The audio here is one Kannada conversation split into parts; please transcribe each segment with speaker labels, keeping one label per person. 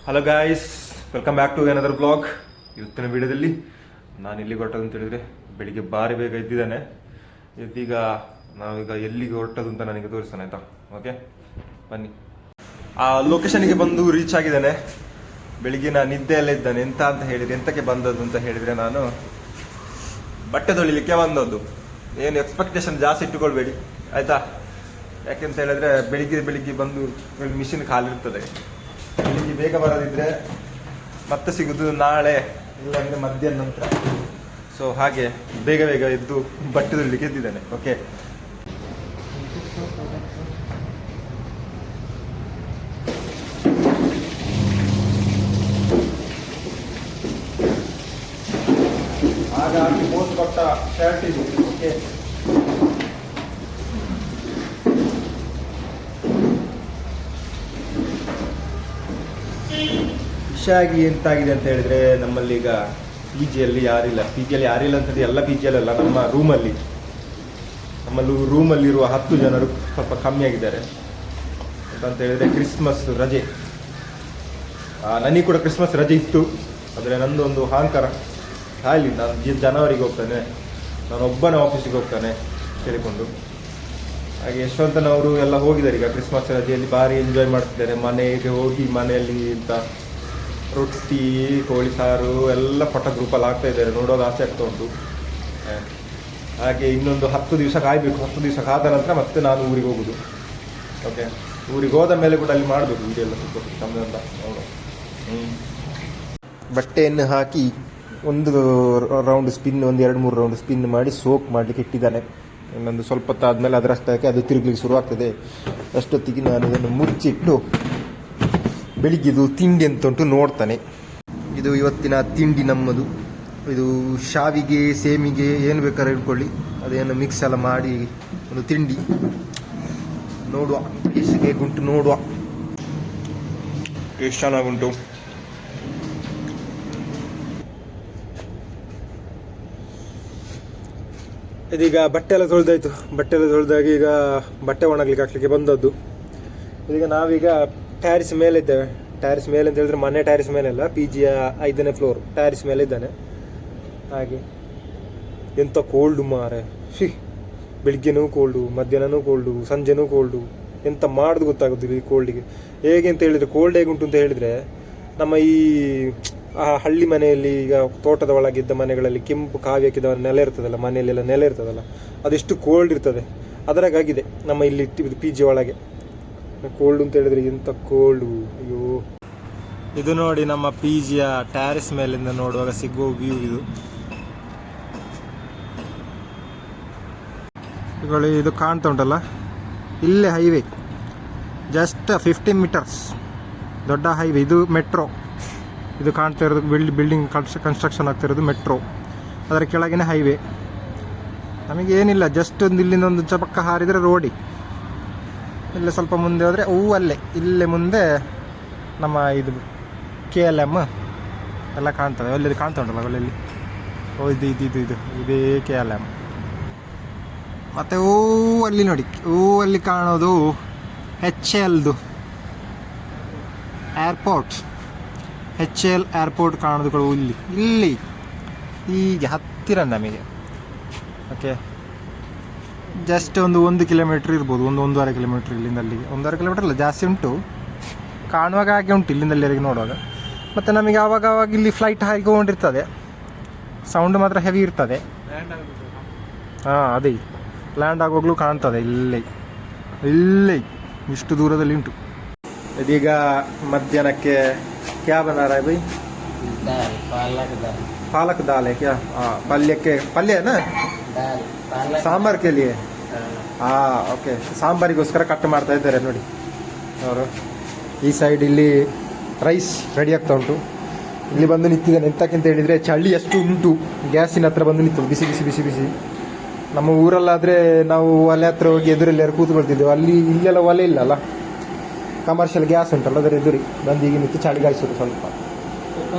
Speaker 1: Hello guys, welcome back to another blog. ಇವತ್ತಿನ ವಿಡಿಯೋದಲ್ಲಿ ನಾನು ಎಲ್ಲಿಗೆ ಹೊರಟದು ಅಂತ ಹೇಳಿದ್ರೆ, ಬೆಳಿಗ್ಗೆ ಬಾರಿ ಬೇಗ ಎದ್ದಿದ್ದಾನೆ. ಎದ್ದೀಗ ನಾವೀಗ ಎಲ್ಲಿಗೆ ಹೊರಟದು ಅಂತ ನನಗೆ ತೋರಿಸ್ತಾನೆ, ಆಯ್ತಾ? ಓಕೆ, ಬನ್ನಿ. ಆ ಲೊಕೇಶನ್ಗೆ ಬಂದು ರೀಚ್ ಆಗಿದ್ದಾನೆ. ಬೆಳಿಗ್ಗೆ ನಾನು ನಿದ್ದೆಯಲ್ಲೇ ಇದ್ದಾನೆ. ಎಂತಕ್ಕೆ ಬಂದದ್ದು ಅಂತ ಹೇಳಿದ್ರೆ, ನಾನು ಬಟ್ಟೆ ತೊಳಿಲಿಕ್ಕೆ ಬಂದದ್ದು. ಏನು ಎಕ್ಸ್ಪೆಕ್ಟೇಷನ್ ಜಾಸ್ತಿ ಇಟ್ಟುಕೊಳ್ಬೇಡಿ, ಆಯ್ತಾ? ಯಾಕೆಂತ ಹೇಳಿದ್ರೆ ಬೆಳಿಗ್ಗೆ ಬಂದು ಮಿಷಿನ್ ಖಾಲಿರ್ತದೆ. ಬೆಳಿಗ್ಗೆ ಬೇಗ ಬರೋದಿದ್ರೆ ಮತ್ತೆ ಸಿಗುದು ನಾಳೆ, ಇಲ್ಲಾಂದ್ರೆ ಮಧ್ಯಾಹ್ನ ನಂತರ. ಸೊ ಹಾಗೆ ಬೇಗ ಎದ್ದು ಬಟ್ಟೆ ತೊಳಿಲಿಕ್ಕೆ ಎದ್ದಿದ್ದಾನೆ. ಓಕೆ, ಹಾಗಾಗಿ ಪೋಸ್ಟ್ ಕೊಟ್ಟ ಶರ್ಟ್ ಇದು. ಓಕೆ, ವಿಷಯಾಗಿ ಎಂತಾಗಿದೆ ಅಂತ ಹೇಳಿದ್ರೆ, ನಮ್ಮಲ್ಲಿ ಈಗ ಪಿ ಜಿಯಲ್ಲಿ ಯಾರಿಲ್ಲ ಅಂತಂದ್ರೆ ಎಲ್ಲ ಪಿ ಜಿಯಲ್ಲ, ನಮ್ಮ ರೂಮಲ್ಲಿರುವ 10 ಜನರು ಸ್ವಲ್ಪ ಕಮ್ಮಿ ಆಗಿದ್ದಾರೆ. ಅಂತ ಹೇಳಿದ್ರೆ ಕ್ರಿಸ್ಮಸ್ ರಜೆ. ನನಗೆ ಕೂಡ ಕ್ರಿಸ್ಮಸ್ ರಜೆ ಇತ್ತು, ಆದರೆ ನಂದು ಒಂದು ಅಹಂಕಾರ ಹಾಲಿ. ನಾನು ಜನವರಿಗೆ ಹೋಗ್ತಾನೆ, ನಾನು ಒಬ್ಬನೇ ಆಫೀಸಿಗೆ ಹೋಗ್ತಾನೆ ಕೇಳಿಕೊಂಡು. ಹಾಗೆ ಯಶವಂತನವರು ಎಲ್ಲ ಹೋಗಿದ್ದಾರೆ ಈಗ ಕ್ರಿಸ್ಮಸ್ ರಜೆಯಲ್ಲಿ, ಭಾರಿ ಎಂಜಾಯ್ ಮಾಡ್ತಿದ್ದಾರೆ. ಮನೆಗೆ ಹೋಗಿ ಮನೆಯಲ್ಲಿ ಇಂಥ ರೊಟ್ಟಿ, ಕೋಳಿ ಸಾರು ಎಲ್ಲ ಫೋಟೋ ಗ್ರೂಪಲ್ಲಿ ಆಗ್ತಾ ಇದ್ದಾರೆ. ನೋಡೋದು ಆಸೆ ಆಗ್ತಾ ಉಂಟು. ಹಾಗೆ ಇನ್ನೊಂದು 10 ದಿವಸ ಕಾಯಬೇಕು. 10 ದಿವಸ ಕಾದ ನಂತರ ಮತ್ತೆ ನಾನು ಊರಿಗೆ ಹೋಗುದು. ಓಕೆ, ಊರಿಗೆ ಹೋದ ಮೇಲೆ ಕೂಡ ಅಲ್ಲಿ ಮಾಡಬೇಕು ವಿಡಿಯೋ ಎಲ್ಲ ಸ್ವಲ್ಪ ಚಂದ ನೋಡು. ಬಟ್ಟೆಯನ್ನು ಹಾಕಿ ಒಂದು ರೌಂಡ್ ಸ್ಪಿನ್, ಒಂದು 2-3 ರೌಂಡ್ ಸ್ಪಿನ್ ಮಾಡಿ ಸೋಕ್ ಮಾಡಲಿಕ್ಕೆ ಇಟ್ಟಿದ್ದಾನೆ. ಇನ್ನೊಂದು ಸ್ವಲ್ಪ ಹೊತ್ತಾದ್ಮೇಲೆ ಅದರಷ್ಟಕ್ಕೆ ಅದು ತಿರುಗಲಿಕ್ಕೆ ಶುರುವಾಗ್ತದೆ. ಅಷ್ಟೊತ್ತಿಗೆ ನಾನು ಇದನ್ನು ಮುಚ್ಚಿಟ್ಟು ಬೆಳಿಗ್ಗೆದು ತಿಂಡಿ ಅಂತ ಉಂಟು ನೋಡ್ತಾನೆ. ಇದು ಇವತ್ತಿನ ತಿಂಡಿ ನಮ್ಮದು. ಇದು ಶಾವಿಗೆ, ಸೇಮಿಗೆ ಏನು ಬೇಕಾದ್ರೆ ಇಟ್ಕೊಳ್ಳಿ, ಅದೇನು ಮಿಕ್ಸ್ ಎಲ್ಲ ಮಾಡಿ ಒಂದು ತಿಂಡಿ. ನೋಡುವ ಎಷ್ಟು ಗುಂಟು, ನೋಡುವ ಎಷ್ಟು ಚೆನ್ನಾಗುಂಟು. ಇದೀಗ ಬಟ್ಟೆ ಎಲ್ಲ ತೊಳೆದಾಗ ಈಗ ಬಟ್ಟೆ ಒಣಗ್ಲಿಕ್ಕೆ ಹಾಕ್ಲಿಕ್ಕೆ ಬಂದದ್ದು. ಇದೀಗ ನಾವೀಗ ಟ್ಯಾರಿಸ್ ಮೇಲೆ ಇದ್ದೇವೆ. ಟ್ಯಾರಿಸ್ ಮೇಲೆ ಅಂತ ಹೇಳಿದ್ರೆ ಮನೆ ಟ್ಯಾರಿಸ್ ಮೇಲೆ ಅಲ್ಲ, ಪಿ ಜಿಯ 5ನೇ ಫ್ಲೋರ್ ಟ್ಯಾರಿಸ್ ಮೇಲೆ ಇದ್ದಾನೆ. ಹಾಗೆ ಎಂಥ ಕೋಲ್ಡು ಮಾರೆ, ಬೆಳಿಗ್ಗೆನೂ ಕೋಲ್ಡು, ಮಧ್ಯಾಹ್ನನೂ ಕೋಲ್ಡು, ಸಂಜೆನೂ ಕೋಲ್ಡು. ಎಂತ ಮಾಡೋದು ಗೊತ್ತಾಗೋದಿಲ್ಲ ಈ ಕೋಲ್ಡಿಗೆ. ಹೇಗೆ ಅಂತ ಹೇಳಿದರೆ, ಕೋಲ್ಡ್ ಹೇಗುಂಟು ಅಂತ ಹೇಳಿದರೆ, ನಮ್ಮ ಈ ಹಳ್ಳಿ ಮನೆಯಲ್ಲಿ, ಈಗ ತೋಟದ ಒಳಗಿದ್ದ ಮನೆಗಳಲ್ಲಿ ಕೆಂಪು ಕಾವಿ ಹಾಕಿದ ನೆಲೆ ಇರ್ತದಲ್ಲ, ಮನೆಯಲ್ಲೆಲ್ಲ ನೆಲೆ ಇರ್ತದಲ್ಲ, ಅದೆಷ್ಟು ಕೋಲ್ಡ್ ಇರ್ತದೆ ಅದರಾಗಾಗಿದೆ ನಮ್ಮ ಇಲ್ಲಿ ಪಿ ಜಿ ಒಳಗೆ. ಕೋಲ್ಡ್ ಅಂತ ಹೇಳಿದ್ರೆ ಎಂತ ಕೋಲ್ಡು, ಅಯ್ಯೋ. ಇದು ನೋಡಿ ನಮ್ಮ ಪಿ ಜಿಯ ಟ್ಯಾರಿಸ್ ಮೇಲಿಂದ ನೋಡುವಾಗ ಸಿಗುವ ವ್ಯೂ ಇದು. ಇದು ಕಾಣ್ತಾ ಉಂಟಲ್ಲ, ಇಲ್ಲೇ ಹೈವೇ, ಜಸ್ಟ್ 15 ಮೀಟರ್ಸ್ ದೊಡ್ಡ ಹೈವೇ. ಇದು ಮೆಟ್ರೋ. ಇದು ಕಾಣ್ತಾ ಇರೋದು ಬಿಲ್ಡಿಂಗ್ ಕನ್ಸ್ಟ್ರಕ್ಷನ್ ಆಗ್ತಿರೋದು ಮೆಟ್ರೋ. ಅದರ ಕೆಳಗಿನ ಹೈವೇ. ನಮಗೇನಿಲ್ಲ, ಜಸ್ಟ್ ಒಂದು ಇಲ್ಲಿಂದ ಒಂದು ಚಪಕ್ಕ ಹಾರಿದರೆ ರೋಡಿ. ಇಲ್ಲೇ ಸ್ವಲ್ಪ ಮುಂದೆ ಹೋದರೆ ಇಲ್ಲೇ ಮುಂದೆ ನಮ್ಮ ಇದು KLM ಎಲ್ಲ ಕಾಣ್ತದೆ. ಒಳ್ಳೆದು ಕಾಣ್ತಾ ಉಂಟಲ್ಲ ಒಳ್ಳೆಯಲ್ಲಿ. ಇದೇ KLM. ಮತ್ತು ಅಲ್ಲಿ ನೋಡಿ, ಅಲ್ಲಿ ಕಾಣೋದು HALದು ಏರ್ಪೋರ್ಟ್. HAL ಏರ್ಪೋರ್ಟ್ ಕಾಣೋದುಗಳು ಇಲ್ಲಿ ಹೀಗೆ ಹತ್ತಿರ ನಮಗೆ. ಓಕೆ, ಜಸ್ಟ್ ಒಂದು 1 ಕಿಲೋಮೀಟ್ರ್ ಇರ್ಬೋದು, 1-1.5 ಕಿಲೋಮೀಟ್ರ್ ಇಲ್ಲಿಂದ ಅಲ್ಲಿಗೆ. 1.5 ಕಿಲೋಮೀಟ್ರ್ ಇಲ್ಲ, ಜಾಸ್ತಿ ಉಂಟು. ಕಾಣುವಾಗ ಹಾಗೆ ಉಂಟು ಇಲ್ಲಿಂದ ಅಲ್ಲಿಗೆ ನೋಡುವಾಗ. ಮತ್ತು ನಮಗೆ ಆವಾಗ ಇಲ್ಲಿ ಫ್ಲೈಟ್ ಹಾರಿಕೊಂಡಿರ್ತದೆ, ಸೌಂಡ್ ಮಾತ್ರ ಹೆವಿ ಇರ್ತದೆ. ಅದೇ ಲ್ಯಾಂಡ್ ಆಗುವಾಗಲೂ ಕಾಣ್ತದೆ ಇಲ್ಲೇ ಇಷ್ಟು ದೂರದಲ್ಲಿ ಉಂಟು. ಇದೀಗ ಮಧ್ಯಾಹ್ನಕ್ಕೆ ಕ್ಯಾ ಬನಾ ರಹಾ ಹೈ ಭೈ? ಪಾಲಕ್ ದಾಲ್ ಹೈ ಕ್ಯಾ? ಪಲ್ಯನಾ? ಸಾಂಬಾರ್ ಕೆ ಲಿಯೆ? ಓಕೆ, ಸಾಂಬಾರಿಗೋಸ್ಕರ ಕಟ್ ಮಾಡ್ತಾ ಇದ್ದಾರೆ ನೋಡಿ ಅವರು. ಈ ಸೈಡ್ ಇಲ್ಲಿ ರೈಸ್ ರೆಡಿ ಆಗ್ತಾ ಉಂಟು. ಇಲ್ಲಿ ಬಂದು ನಿಂತಿದ್ದಾನೆ. ಎಂತಕ್ಕಿಂತ ಹೇಳಿದರೆ ಚಳಿ ಅಷ್ಟು ಉಂಟು. ಗ್ಯಾಸಿನ ಹತ್ರ ಬಂದು ನಿಂತು ಬಿಸಿ. ನಮ್ಮ ಊರಲ್ಲಾದರೆ ನಾವು ಒಲೆ ಹತ್ರ ಹೋಗಿ ಎದುರಲ್ಲಿ ಕೂತ್ಕೊಳ್ತಿದ್ದೆವು. ಇಲ್ಲೆಲ್ಲ ಒಲೆ ಇಲ್ಲಲ್ಲ, ಕಮರ್ಷಿಯಲ್ ಗ್ಯಾಸ್ ಉಂಟಲ್ಲ, ಅದರ ಎದುರಿ ಬಂದು ಈಗ ನಿಂತು ಚಳಿ ಗಾಯಿಸೋದು ಸ್ವಲ್ಪ.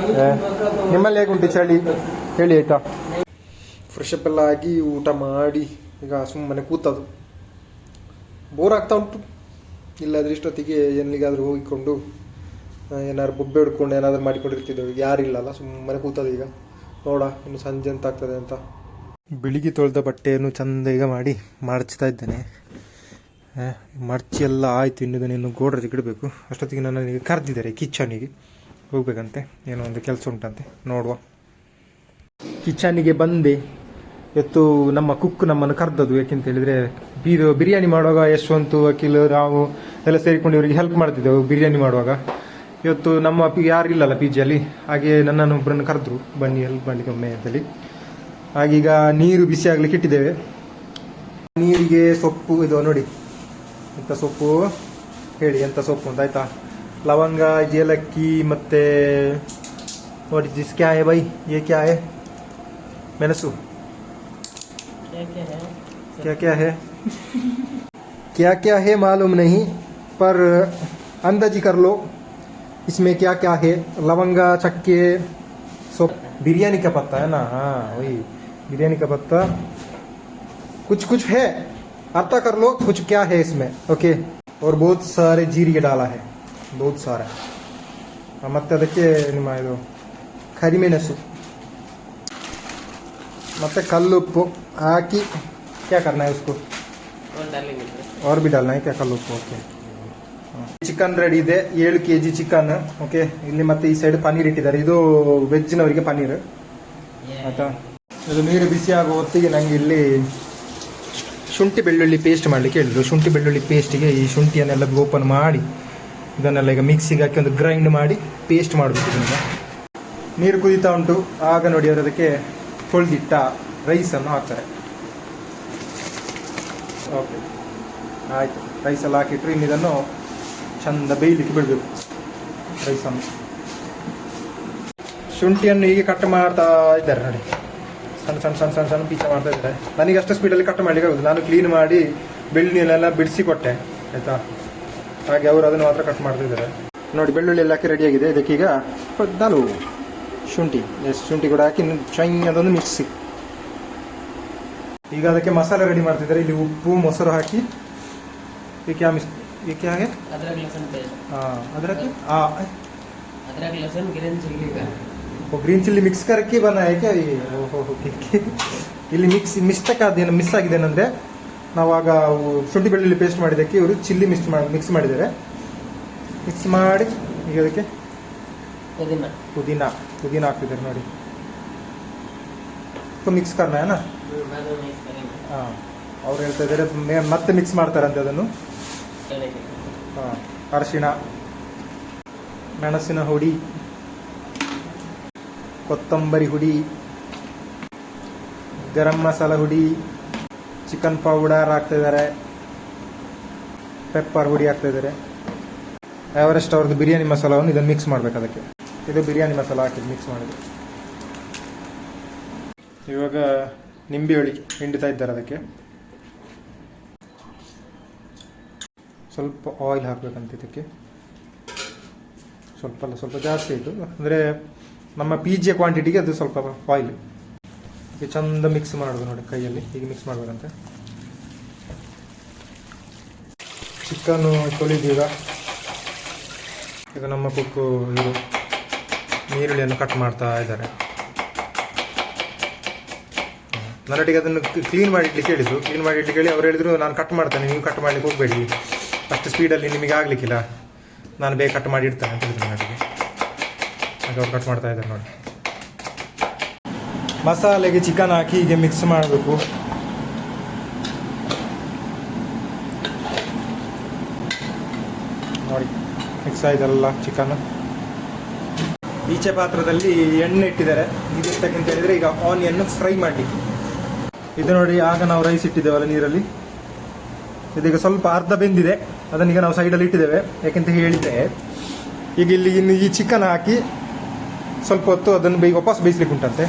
Speaker 1: ನಿಮ್ಮಲ್ಲಿ ಹೇಗುಂಟು ಚಳಿ ಹೇಳಿ ಆಯ್ತಾ? ಫ್ರೆಶಪ್ ಎಲ್ಲ ಆಗಿ ಊಟ ಮಾಡಿ ಈಗ ಸುಮ್ಮನೆ ಕೂತದು. ಬೋರ್ ಆಗ್ತಾ ಉಂಟು. ಇಲ್ಲಾದ್ರೆ ಇಷ್ಟೊತ್ತಿಗೆ ಎಲ್ಲಿಗಾದರೂ ಹೋಗಿಕೊಂಡು ಏನಾದ್ರು ಬೊಬ್ಬೆ ಹಿಡ್ಕೊಂಡು ಏನಾದರೂ ಮಾಡಿಕೊಂಡಿರ್ತಿದ್ದೆವು. ಈಗ ಯಾರಿಲ್ಲಲ್ಲ, ಸುಮ್ಮನೆ ಕೂತದೆ. ಈಗ ನೋಡ ಇನ್ನು ಸಂಜೆ ಅಂತ ಆಗ್ತದೆ ಅಂತ. ಬೆಳಿಗ್ಗೆ ತೊಳೆದ ಬಟ್ಟೆಯನ್ನು ಚಂದ ಈಗ ಮಾಡಿ ಮಡಚ್ತಾ ಇದ್ದೇನೆ. ಮಡಚಿ ಎಲ್ಲ ಆಯಿತು. ಇನ್ನು ಗೋಡ್ರಜಿ ಇಡಬೇಕು. ಅಷ್ಟೊತ್ತಿಗೆ ನನಗೆ ಕರೆದಿದ್ದಾರೆ ಕಿಚನಿಗೆ ಹೋಗ್ಬೇಕಂತೆ, ಏನೋ ಒಂದು ಕೆಲಸ ಉಂಟಂತೆ, ನೋಡುವ. ಕಿಚನಿಗೆ ಬಂದೆ. ಇವತ್ತು ನಮ್ಮ ಕುಕ್ ನಮ್ಮನ್ನು ಕರೆದದ್ದು. ಯಾಕೆಂತ ಹೇಳಿದರೆ ಬಿರಿಯಾನಿ ಮಾಡುವಾಗ ಯಶವಂತು, ವಕೀಲ್, ನಾವು ಎಲ್ಲ ಸೇರಿಕೊಂಡು ಇವರಿಗೆ ಹೆಲ್ಪ್ ಮಾಡ್ತಿದ್ದೆವು ಬಿರಿಯಾನಿ ಮಾಡುವಾಗ. ಇವತ್ತು ನಮ್ಮ ಯಾರಿಲ್ಲಲ್ಲ ಪಿ ಜಿಯಲ್ಲಿ, ಹಾಗೆ ನನ್ನನ್ನು ಒಬ್ಬರನ್ನು ಕರೆದ್ರು, ಬನ್ನಿ ಹೆಲ್ಪ್ ಮಾಡಲಿಕ್ಕೆ ಒಮ್ಮೆ ಅಂತೇಳಿ. ಹಾಗೀಗ ನೀರು ಬಿಸಿ ಆಗ್ಲಿಕ್ಕೆ ಇಟ್ಟಿದ್ದೇವೆ. ನೀರಿಗೆ ಸೊಪ್ಪು, ಇದು ನೋಡಿ ಎಂಥ ಸೊಪ್ಪು ಹೇಳಿ, ಎಂಥ ಸೊಪ್ಪು ಅಂತ ಆಯ್ತಾ. ಲವಂಗ, ಏಲಕ್ಕಿ, ಮತ್ತೆ ವಾಟ್ ಇಸ್ ದಿಸ್, ಕ್ಯಾ ಹೈ ಬೈ, ಯೇ ಕ್ಯಾ ಹೈ, ಮೆಣಸು, क्या क्या है क्या क्या है मालूम नहीं, पर अंदाजी कर लो इसमें क्या क्या है. लवंगा, चक्के, सो बिरयानी का पत्ता है ना, हाँ वही बिरयानी का पत्ता. कुछ कुछ है, अर्था कर लो कुछ क्या है इसमें. ओके. और बहुत सारे जीರಿಗೆ डाला है, बहुत सारा. ಮತ್ತೆ ಅದಕ್ಕೆ ನಿಮ್ಮ ಇದು ಕರಿಮೆಣಸು ಮತ್ತೆ ಕಲ್ಲುಪ್ಪು ಹಾಕಿ. क्या करना है उसको, और भी डालना है क्या कल्लुप्पು. ಓಕೆ. ಚಿಕನ್ ರೆಡಿ ಇದೆ, 7 kg ಚಿಕನ್. ಓಕೆ. ಇಲ್ಲಿ ಮತ್ತೆ ಈ ಸೈಡ್ ಪನ್ನೀರ್ ಇಟ್ಟಿದ್ದಾರೆ, ಇದು ವೆಜ್ನವರಿಗೆ ಪನ್ನೀರ್ ಆಯ್ತಾ. ಇದು ನೀರು ಬಿಸಿ ಆಗುವ ಹೊತ್ತಿಗೆ ನಂಗೆ ಇಲ್ಲಿ ಶುಂಠಿ ಬೆಳ್ಳುಳ್ಳಿ ಪೇಸ್ಟ್ ಮಾಡಲಿಕ್ಕೆ ಹೇಳಿದ್ರು. ಶುಂಠಿ ಬೆಳ್ಳುಳ್ಳಿ ಪೇಸ್ಟಿಗೆ ಈ ಶುಂಠಿಯನ್ನೆಲ್ಲ ಓಪನ್ ಮಾಡಿ ಇದನ್ನೆಲ್ಲ ಈಗ ಮಿಕ್ಸಿಗೆ ಹಾಕಿ ಒಂದು ಗ್ರೈಂಡ್ ಮಾಡಿ ಪೇಸ್ಟ್ ಮಾಡಬೇಕು. ಇದನ್ನು ನೀರು ಕುದೀತಾ ಉಂಟು. ಆಗ ನೋಡಿ ಅವರು ಅದಕ್ಕೆ ತೊಳೆದಿಟ್ಟ ರೈಸನ್ನು ಹಾಕ್ತಾರೆ. ಓಕೆ ಆಯಿತು. ರೈಸೆಲ್ಲ ಹಾಕಿಟ್ರು. ಇನ್ನು ಇದನ್ನು ಚಂದ ಬೇಯಲಿಕ್ಕೆ ಬಿಡಬೇಕು ರೈಸನ್ನು. ಶುಂಠಿಯನ್ನು ಹೀಗೆ ಕಟ್ ಮಾಡ್ತಾ ಇದ್ದಾರೆ ನೋಡಿ, ಸಣ್ಣ ಸಣ್ಣ ಸಣ್ಣ ಸಣ್ಣ ಸಣ್ಣ ಪೀಸ ಮಾಡ್ತಾ ಇದ್ದಾರೆ. ನನಗೆ ಅಷ್ಟು ಸ್ಪೀಡಲ್ಲಿ ಕಟ್ ಮಾಡಲಿಕ್ಕೆ ಆಗೋದು, ನಾನು ಕ್ಲೀನ್ ಮಾಡಿ ಬೆಳ್ಳುಳ್ಳಿಯನ್ನೆಲ್ಲ ಬಿಡಿಸಿ ಕೊಟ್ಟೆ ಆಯಿತಾ. ಹಾಗೆ ಅವರು ಅದನ್ನು ಮಾತ್ರ ಕಟ್ ಮಾಡ್ತಾ ಇದ್ದಾರೆ ನೋಡಿ. ಬೆಳ್ಳುಳ್ಳಿ ಎಲ್ಲ ಹಾಕಿ ರೆಡಿಯಾಗಿದೆ. ಇದಕ್ಕೀಗ ಪದ್ದಾಲು ಶುಂಠಿ, ಶುಂಠಿ ಕೂಡ ಹಾಕಿ ಚೈ ಅದೊಂದು ಮಿಕ್ಸಿ. ಈಗ ಅದಕ್ಕೆ ಮಸಾಲೆ ರೆಡಿ ಮಾಡ್ತಿದ್ದಾರೆ. ಇಲ್ಲಿ ಉಪ್ಪು, ಮೊಸರು ಹಾಕಿ क्या है,
Speaker 2: अदरक लहसुन पेस्ट.
Speaker 1: हाँ अदरक,
Speaker 2: अदरक लहसुन ग्रीन चिल्ली का,
Speaker 1: वो ग्रीन चिल्ली ಮಿಕ್ಸ್ करके बना है क्या ये. ಇಲ್ಲಿ ಮಿಸ್ ಆಗಿದೆ ಏನಂದ್ರೆ, ನಾವಾಗ ಶುಂಠಿ ಬೆಳ್ಳುಳ್ಳಿ ಪೇಸ್ಟ್ ಮಾಡಿದ್ದಕ್ಕೆ ಇವರು ಚಿಲ್ಲಿ ಮಿಕ್ಸ್ ಮಾಡಿದ್ದಾರೆ. ಮಿಕ್ಸ್ ಮಾಡಿ ಈಗ ಅದಕ್ಕೆ ಪುದೀನ ಹಾಕ್ತಿದ್ದಾರೆ ನೋಡಿ. ಮಿಕ್ಸ್ करना है ना. ಹಾಂ, ಅವ್ರು ಹೇಳ್ತಾ ಇದ್ದಾರೆ ಮತ್ತೆ ಮಿಕ್ಸ್ ಮಾಡ್ತಾರಂತೆ ಅದನ್ನು. ಹಾಂ, ಅರಿಶಿಣ, ಮೆಣಸಿನ ಹುಡಿ, ಕೊತ್ತಂಬರಿ ಹುಡಿ, ಗರಂ ಮಸಾಲ ಹುಡಿ, ಚಿಕನ್ ಪೌಡರ್ ಹಾಕ್ತಾ ಇದ್ದಾರೆ, ಪೆಪ್ಪರ್ ಹುಡಿ ಹಾಕ್ತಾ ಇದ್ದಾರೆ. ಎವರೆಸ್ಟ್ ಅವ್ರದ್ದು ಬಿರಿಯಾನಿ ಮಸಾಲವನ್ನು ಇದನ್ನು ಮಿಕ್ಸ್ ಮಾಡಬೇಕು ಅದಕ್ಕೆ. ಇದು ಬಿರಿಯಾನಿ ಮಸಾಲ ಹಾಕಿದ್ದು ಮಿಕ್ಸ್ ಮಾಡಿದ್ದು. ಇವಾಗ ನಿಂಬೆ ಹುಳಿ ಹಿಂಡ್ತಾ ಇದ್ದಾರೆ. ಅದಕ್ಕೆ ಸ್ವಲ್ಪ ಆಯಿಲ್ ಹಾಕಬೇಕಂತ. ಇದಕ್ಕೆ ಸ್ವಲ್ಪ ಜಾಸ್ತಿ ಆಯಿತು, ಅಂದರೆ ನಮ್ಮ ಪಿ ಜಿಯ ಕ್ವಾಂಟಿಟಿಗೆ ಅದು ಸ್ವಲ್ಪ ಆಯಿಲ್. ಈಗ ಚಂದ ಮಿಕ್ಸ್ ಮಾಡೋದು ನೋಡಿ, ಕೈಯಲ್ಲಿ ಹೀಗೆ ಮಿಕ್ಸ್ ಮಾಡಬೇಕಂತೆ. ಚಿಕನ್ನು ತೊಳೆದೀಗ. ಈಗ ನಮ್ಮ ಕುಕ್ಕು ಇವರು ಈರುಳ್ಳಿಯನ್ನು ಕಟ್ ಮಾಡ್ತಾ ಇದ್ದಾರೆ. ನನ್ನೊಟ್ಟಿಗೆ ಅದನ್ನು ಕ್ಲೀನ್ ಮಾಡಿಡ್ಲಿಕ್ಕೆ ಹೇಳಿದ್ರು. ಕ್ಲೀನ್ ಮಾಡಿಡ್ಲಿಕ್ಕೆ ಹೇಳಿ ಅವ್ರು ಹೇಳಿದ್ರು, ನಾನು ಕಟ್ ಮಾಡ್ತೇನೆ, ನೀವು ಕಟ್ ಮಾಡ್ಲಿಕ್ಕೆ ಹೋಗಬೇಡಿ, ಅಷ್ಟು ಸ್ಪೀಡಲ್ಲಿ ನಿಮಗೆ ಆಗಲಿಕ್ಕಿಲ್ಲ, ನಾನು ಬೇಗ ಕಟ್ ಮಾಡಿ ಇಡ್ತೇನೆ ಅಂತ ಹೇಳಿದ್ರು ನನ್ನೊಟ್ಟಿಗೆ. ಹಾಗೆ ಅವ್ರು ಕಟ್ ಮಾಡ್ತಾ ಇದ್ದಾರೆ ನೋಡಿ. ಮಸಾಲೆಗೆ ಚಿಕನ್ ಹಾಕಿ ಹೀಗೆ ಮಿಕ್ಸ್ ಮಾಡಬೇಕು. ನೋಡಿ ಮಿಕ್ಸ್ ಆಯ್ತಲ್ಲ ಚಿಕನ್. ಈಚೆ ಪಾತ್ರದಲ್ಲಿ ಎಣ್ಣೆ ಇಟ್ಟಿದ್ದಾರೆ. ಇದಕ್ಕಿಂತ ಹೇಳಿದರೆ ಈಗ ಆನಿಯನ್ ಫ್ರೈ ಮಾಡಲಿಕ್ಕೆ. ಇದು ನೋಡಿ, ಆಗ ನಾವು ರೈಸ್ ಇಟ್ಟಿದ್ದೇವಲ್ಲ ನೀರಲ್ಲಿ, ಇದೀಗ ಸ್ವಲ್ಪ ಅರ್ಧ ಬೆಂದಿದೆ. ಅದನ್ನೀಗ ನಾವು ಸೈಡಲ್ಲಿ ಇಟ್ಟಿದ್ದೇವೆ. ಯಾಕೆಂತ ಹೇಳಿದ್ರೆ ಈಗ ಇಲ್ಲಿ ಇನ್ನು ಈ ಚಿಕನ್ ಹಾಕಿ ಸ್ವಲ್ಪ ಹೊತ್ತು ಅದನ್ನು ವಾಪಸ್ ಬೇಯಿಸ್ಲಿಕ್ಕೆ ಉಂಟಂತೆ.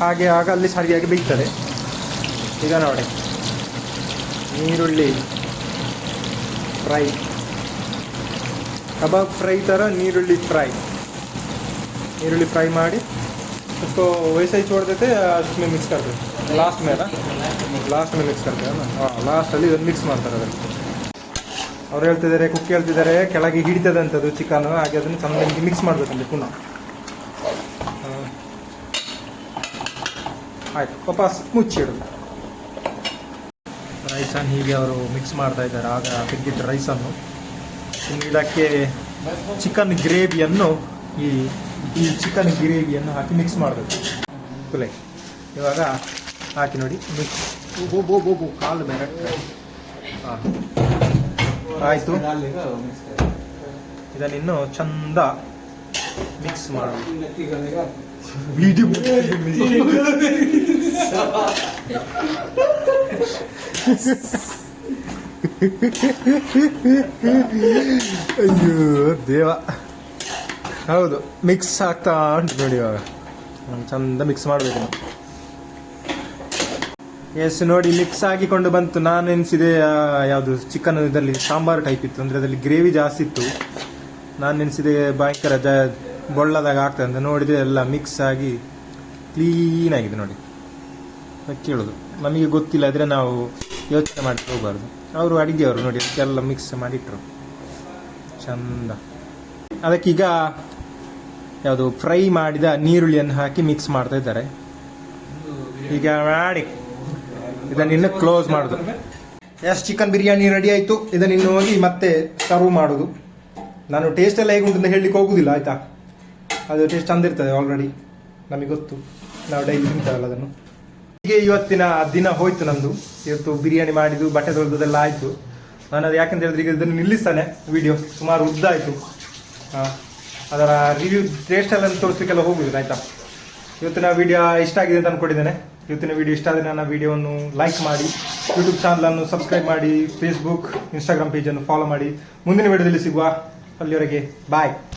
Speaker 1: ಹಾಗೆ ಆಗ ಅಲ್ಲಿ ಸರಿಯಾಗಿ ಬೇಯ್ತದೆ. ಈಗ ನೋಡಿ, ನೀರುಳ್ಳಿ ಫ್ರೈ, ಕಬಾಬ್ ಫ್ರೈ ಥರ ನೀರುಳ್ಳಿ फ्राई ಮಾಡಿ उसको वैसे ही छोड़ देते या उसमें मिक्स कर देते लास्ट में मिक्स करते हैं ना. हाँ, लास्ಟಲ್ಲಿ ಇದನ್ನು ಮಿಕ್ಸ್ ಮಾಡ್ತಾರೆ. ಅದನ್ನು ಅವ್ರು ಹೇಳ್ತಿದ್ದಾರೆ, ಕುಕ್ ಹೇಳ್ತಿದ್ದಾರೆ ಕೆಳಗೆ ಹಿಡಿತದೆ ಅಂತದ್ದು ಚಿಕನ್, ಹಾಗೆ ಅದನ್ನು ಚೆನ್ನಾಗಿ ಮಿಕ್ಸ್ ಮಾಡಬೇಕಂತೆ ಪುನಃ. ಆಯ್ತು, ವಾಪಸ್ ಮುಚ್ಚಿಡೋದು. ರೈಸನ್ನು ಹೀಗೆ ಅವರು ಮಿಕ್ಸ್ ಮಾಡ್ತಾ ಇದ್ದಾರೆ. ಆಗ ತೆಗೆದಿದ್ದ ರೈಸನ್ನು ಇದಕ್ಕೆ ಚಿಕನ್ ಗ್ರೇವಿಯನ್ನು ಈ ಚಿಕನ್ ಗ್ರೇವಿಯನ್ನು ಹಾಕಿ ಮಿಕ್ಸ್ ಮಾಡಬೇಕು. ಕುಲೆ ಇವಾಗ ಹಾಕಿ ನೋಡಿ, ಮಿಕ್ಸ್. ಕಾಲು ಬೇರೆ. ಹಾಂ, ಆಯಿತು. ಇದನ್ನಿನ್ನು ಚಂದ ಮಿಕ್ಸ್ ಮಾಡಬೇಕು. ಅಯ್ಯೋ ದೇವ. ಹೌದು, ಮಿಕ್ಸ್ ಆಗ್ತಾ ಉಂಟು ನೋಡಿ. ಇವಾಗ ಚಂದ ಮಿಕ್ಸ್ ಮಾಡಬೇಕು. ಎಸ್ ನೋಡಿ, ಮಿಕ್ಸ್ ಆಗಿಕೊಂಡು ಬಂತು. ನಾನು ಎನಿಸಿದೆ ಯಾವುದು ಚಿಕನ್ ಇದರಲ್ಲಿ ಸಾಂಬಾರು ಟೈಪ್ ಇತ್ತು, ಅಂದರೆ ಅದರಲ್ಲಿ ಗ್ರೇವಿ ಜಾಸ್ತಿ ಇತ್ತು. ನಾನು ನೆನೆಸಿದೆ ಭಯಂಕರ ಬೊಳ್ಳದಾಗ ಆಗ್ತದೆ ಅಂತ. ನೋಡಿದರೆ ಎಲ್ಲ ಮಿಕ್ಸ್ ಆಗಿ ಕ್ಲೀನ್ ಆಗಿದೆ ನೋಡಿ. ಕೇಳೋದು ನಮಗೆ ಗೊತ್ತಿಲ್ಲ, ಆದರೆ ನಾವು ಯೋಚನೆ ಮಾಡಿ ಹೋಗಬಾರ್ದು. ಅವರು ಅಡಿಗೆಯವರು ನೋಡಿ ಎಲ್ಲ ಮಿಕ್ಸ್ ಮಾಡಿಟ್ರು ಚಂದ. ಅದಕ್ಕೀಗ ಯಾವುದು ಫ್ರೈ ಮಾಡಿದ ನೀರುಳ್ಳಿಯನ್ನು ಹಾಕಿ ಮಿಕ್ಸ್ ಮಾಡ್ತಾ ಇದ್ದಾರೆ. ಈಗ ಮಾಡಿ ಇದನ್ನಿನ್ನು ಕ್ಲೋಸ್ ಮಾಡೋದು. ಎಸ್, ಚಿಕನ್ ಬಿರಿಯಾನಿ ರೆಡಿ ಆಯಿತು. ಇದನ್ನಿನ್ನು ಹೋಗಿ ಮತ್ತೆ ಸರ್ವ್ ಮಾಡೋದು. ನಾನು ಟೇಸ್ಟ್ ಎಲ್ಲ ಹೇಗೆ ಉಂಟು ಹೇಳಲಿಕ್ಕೆ ಹೋಗುದಿಲ್ಲ, ಆಯ್ತಾ? ಅದು ಟೇಸ್ಟ್ ಚಂದ ಇರ್ತದೆ, ಆಲ್ರೆಡಿ ನಮಗೆ ಗೊತ್ತು, ನಾವು ಡೈಲಿ ತಿಂತಾವಲ್ಲ ಅದನ್ನು. ಹೀಗೆ ಇವತ್ತಿನ ದಿನ ಹೋಯ್ತು ನಂದು. ಇವತ್ತು ಬಿರಿಯಾನಿ ಮಾಡಿದ್ದು, ಬಟ್ಟೆ ತೊಳೆದದೆಲ್ಲ ಆಯಿತು. ನಾನು ಅದು ಯಾಕಂತ ಹೇಳಿದ್ರೆ ಈಗ ಇದನ್ನು ನಿಲ್ಲಿಸ್ತಾನೆ. ವಿಡಿಯೋ ಸುಮಾರು ಉದ್ದ ಆಯಿತು. ಅದರ ರಿವ್ಯೂ ಟೇಸ್ಟ್ ಎಲ್ಲ ತೋರಿಸ್ಲಿಕ್ಕೆಲ್ಲ ಹೋಗುದಿಲ್ಲ, ಆಯಿತಾ? ಇವತ್ತಿನ ವಿಡಿಯೋ ಇಷ್ಟ ಆಗಿದೆ ಅಂತ ಅಂದ್ಕೊಂಡಿದ್ದೇನೆ. ಇವತ್ತಿನ ವಿಡಿಯೋ ಇಷ್ಟ ಆದರೆ ನನ್ನ ವಿಡಿಯೋವನ್ನು ಲೈಕ್ ಮಾಡಿ, ಯೂಟ್ಯೂಬ್ ಚಾನಲನ್ನು ಸಬ್ಸ್ಕ್ರೈಬ್ ಮಾಡಿ, ಫೇಸ್ಬುಕ್ ಇನ್ಸ್ಟಾಗ್ರಾಮ್ ಪೇಜನ್ನು ಫಾಲೋ ಮಾಡಿ. ಮುಂದಿನ ವಿಡಿಯೋದಲ್ಲಿ ಸಿಗುವ. ಅಲ್ಲಿವರೆಗೆ ಬಾಯ್.